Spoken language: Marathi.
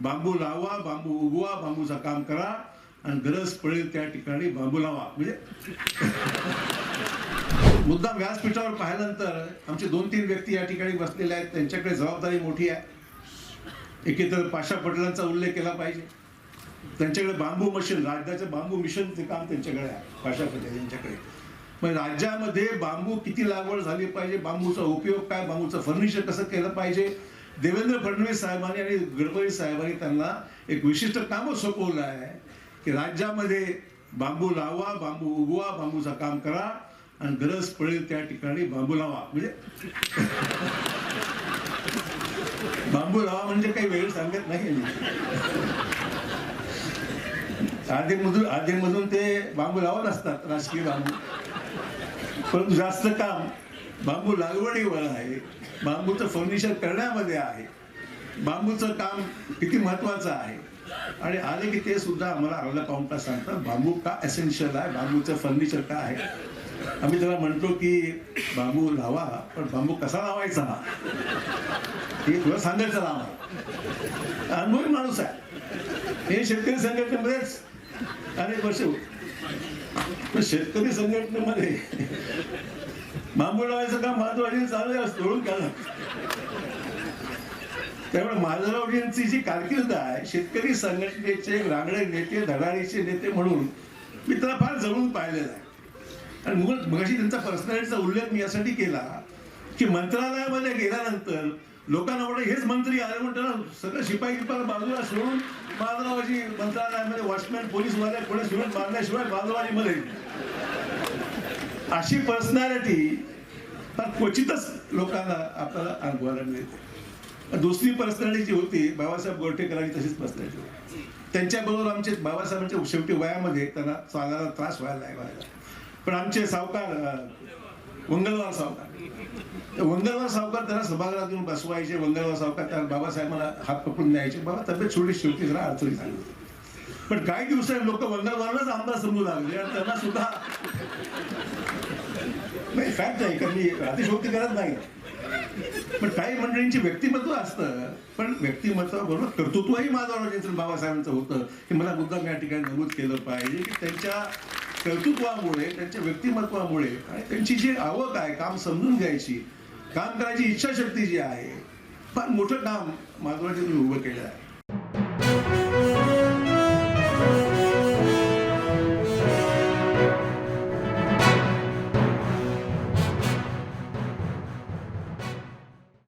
बांबू लावा, बांबू उगवा, बांबूचं काम करा आणि गरज पडेल त्या ठिकाणी बांबू लावा. म्हणजे मुद्दाम व्यासपीठावर पाहिल्यानंतर आमचे 2-3 व्यक्ती या ठिकाणी बसलेले आहेत, त्यांच्याकडे जबाबदारी मोठी आहे. एके तर पाशा पटेलांचा उल्लेख केला पाहिजे. त्यांच्याकडे बांबू मशीन, राज्याचं बांबू मिशनचे काम त्यांच्याकडे आहे, पाशा पटेल यांच्याकडे. मग राज्यामध्ये बांबू किती लागवड झाली पाहिजे, बांबूचा उपयोग काय, बांबूचं फर्निचर कसं केलं पाहिजे, देवेंद्र फडणवीस साहेबांनी आणि गडकरी साहेबांनी त्यांना एक विशिष्ट कामं सोपवलं आहे की राज्यामध्ये बांबू लावा, बांबू उगवा, बांबूचं काम करा आणि गरज पडेल त्या ठिकाणी बांबू लावा. म्हणजे बांबू लावा म्हणजे काही वेळ सांगत नाही. आधीमधून ते बांबू लावत असतात, राजकीय बांबू, परंतु जास्त काम बांबू लागवडीवर आहे, बांबूचं फर्निचर करण्यामध्ये आहे. बांबूचं काम किती महत्वाचं आहे आणि आले की ते सुद्धा आम्हाला अर्धा पाऊण तास सांगतात बांबू का एसेन्शियल आहे, बांबूचं फर्निचर का आहे. आम्ही त्याला म्हणतो की बांबू लावा, पण बांबू कसा लावायचा हे तुला सांगायचं आम्हाला. अनुभवी माणूस आहे. हे शेतकरी संघटनेमध्येच अनेक वर्ष, शेतकरी संघटनेमध्ये बांबू लावायचं काम महात्वाची चालू आहे, सोडून गेलं. त्यामुळे महाराजांची जी कारकीर्द आहे, शेतकरी संघटनेचे रांगडे नेते, धडाडीचे नेते म्हणून मी त्याला फार जवळून पाहिलेला आहे. आणि मगाशी त्यांचा पर्सनॅलिटीचा उल्लेख मी यासाठी केला की मंत्रालयामध्ये गेल्यानंतर लोकांना वाटतं हेच मंत्री आले, म्हणतात सगळं शिपाई बाजूला सोडून बाजूबाजी मंत्रालयामध्ये वॉचमॅन, पोलीसवाले कोणी सुरत मारल्याशिवाय बाजूबाजीमध्ये अशी पर्सनॅलिटी फार क्वचितच लोकांना आपल्याला अनुभवायला मिळते. दुसरी पर्सनॅलिटी जी होती बाबासाहेब गोरठेकरांची, तशीच पर्सनॅलिटी होती. त्यांच्याबरोबर आमचे बाबासाहेबांच्या शेवटी वयामध्ये त्यांना चालायला त्रास व्हायला लागला. पण आमचे सावकार वंगलवार सावकार त्यांना सभागृहात येऊन बसवायचे. वंगलवार सावकार त्या बाबासाहेबांना हात पकडून द्यायचे, बाबा तब्येत थोडी शेवटी जरा अडचणी झाली. पण काही दिवसांनी लोक वंगलवारलाच आमदार समजू लागले आणि त्यांना सुद्धा नाही, फॅक्ट आहे का मी अतिशयोक्ती करत नाही. पण काही मंडळींचे व्यक्तिमत्व असतं, पण व्यक्तिमत्वाबरोबर कर्तृत्वही माझं बाबासाहेबांचं होतं की मला मुद्दाम या ठिकाणी नमूद केलं पाहिजे की त्यांच्या कर्तृत्वामुळे, त्यांच्या व्यक्तिमत्वामुळे आणि त्यांची जी आवक आहे काम समजून घ्यायची, काम करायची इच्छाशक्ती जी आहे, फार मोठं काम माझं तुम्ही उभं केलं आहे.